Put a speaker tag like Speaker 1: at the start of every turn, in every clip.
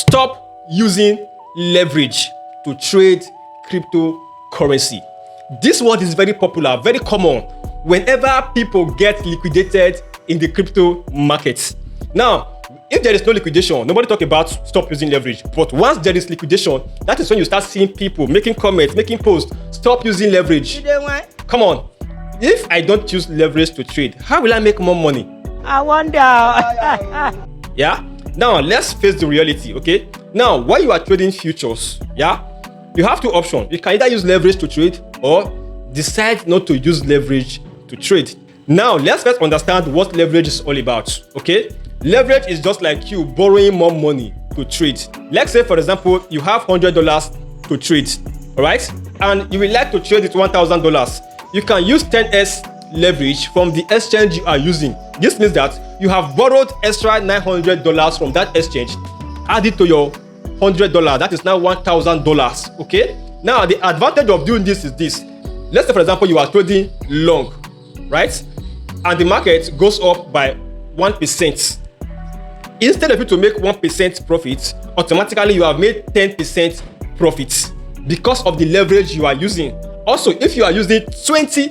Speaker 1: Stop using leverage to trade cryptocurrency. This word is very popular, very common whenever people get liquidated in the crypto markets. Now, if there is no liquidation, nobody talk about stop using leverage. But once there is liquidation, that is when you start seeing people making comments, making posts, stop using leverage. Come on. If I don't use leverage to trade, how will I make more money?
Speaker 2: I wonder.
Speaker 1: Yeah? Now, let's face the reality, okay? Now, while you are trading futures, yeah, you have two options. You can either use leverage to trade or decide not to use leverage to trade. Now, let's first understand what leverage is all about, okay? Leverage is just like you borrowing more money to trade. Let's say, for example, you have $100 to trade, all right? And you would like to trade it $1,000. You can use 10x leverage from the exchange you are using. This means that you have borrowed extra $900 from that exchange, add it to your $100. That is now $1,000, okay? Now, the advantage of doing this is this. Let's say, for example, you are trading long, right? And the market goes up by 1%. Instead of you to make 1% profit, automatically you have made 10% profit because of the leverage you are using. Also, if you are using 20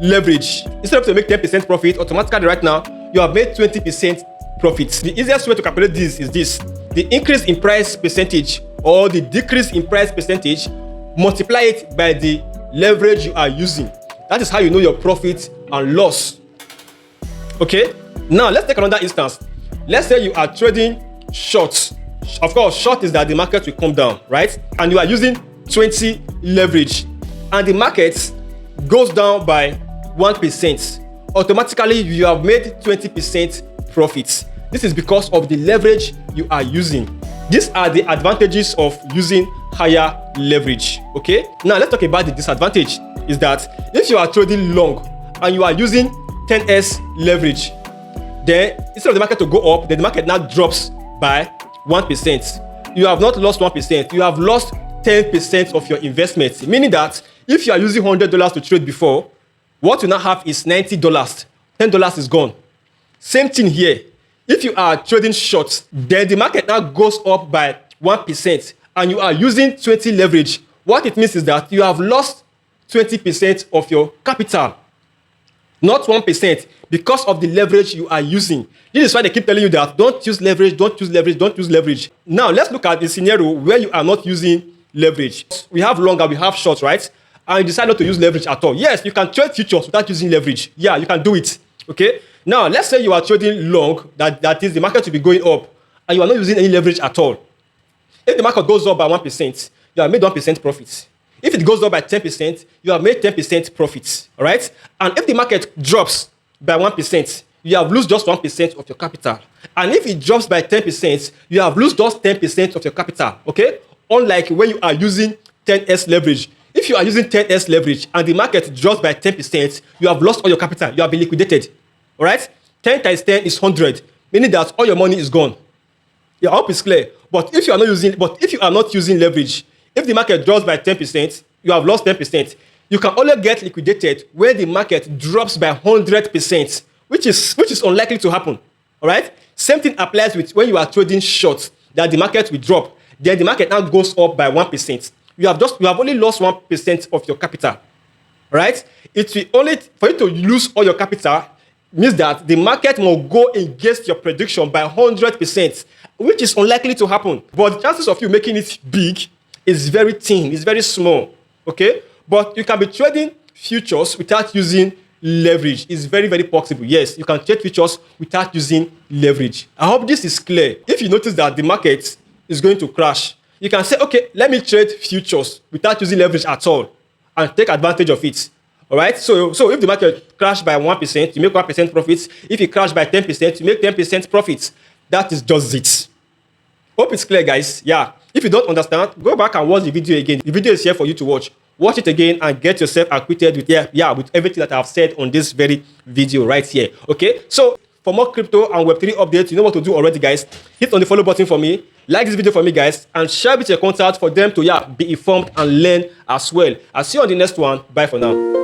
Speaker 1: leverage, instead of to make 10% profit, automatically right now, you have made 20% profit. The easiest way to calculate this is this. The increase in price percentage or the decrease in price percentage, multiply it by the leverage you are using. That is how you know your profit and loss. Okay? Now, let's take another instance. Let's say you are trading short. Of course, short is that the market will come down, right? And you are using 20 leverage. And the market goes down by 1%. Automatically, you have made 20% profits. This is because of the leverage you are using. These are the advantages of using higher leverage, okay? Now, let's talk about the disadvantage. Is that if you are trading long and you are using 10x leverage, then instead of the market to go up, then the market now drops by 1%. You have not lost 1%, you have lost 10% of your investment. Meaning that if you are using $100 to trade before, what you now have is $90. $10 is gone. Same thing here. If you are trading short, then the market now goes up by 1% and you are using 20 leverage. What it means is that you have lost 20% of your capital, not 1%, because of the leverage you are using. This is why they keep telling you that don't use leverage, don't use leverage, don't use leverage. Now, let's look at the scenario where you are not using leverage. We have long and we have short, right? And you decide not to use leverage at all. Yes, you can trade futures without using leverage. Yeah, you can do it, okay? Now, let's say you are trading long, that is the market will be going up, and you are not using any leverage at all. If the market goes up by 1%, you have made 1% profit. If it goes up by 10%, you have made 10% profits, all right? And if the market drops by 1%, you have lost just 1% of your capital. And if it drops by 10%, you have lost just 10% of your capital, okay? Unlike when you are using 10x leverage. If you are using 10x leverage and the market drops by 10%, you have lost all your capital. You have been liquidated, all right? 10 times 10 is 100, meaning that all your money is gone. Yeah, I hope it's clear. But if you are not using leverage, if the market drops by 10%, you have lost 10%. You can only get liquidated when the market drops by 100%, which is unlikely to happen. All right? Same thing applies with when you are trading short, that the market will drop. Then the market now goes up by 1%. You have only lost 1% of your capital. All right? It will only, for you to lose all your capital, means that the market will go against your prediction by 100%, which is unlikely to happen. But the chances of you making it big is very thin, it's very small, okay? But you can be trading futures without using leverage. It's very, very possible. Yes, you can trade futures without using leverage. I hope this is clear. If you notice that the market is going to crash, you can say, okay, let me trade futures without using leverage at all and take advantage of it. All right? So if the market crashed by 1%, you make 1% profits. If it crashed by 10%, you make 10% profits. That is just it. Hope it's clear, guys. Yeah. If you don't understand, go back and watch the video again. The video is here for you to watch. Watch it again and get yourself acquainted with with everything that I've said on this very video right here. Okay? So for more crypto and Web3 updates, you know what to do already, guys. Hit on the follow button for me. Like this video for me, guys, and share with your contacts for them to be informed and learn as well. I'll see you on the next one. Bye for now.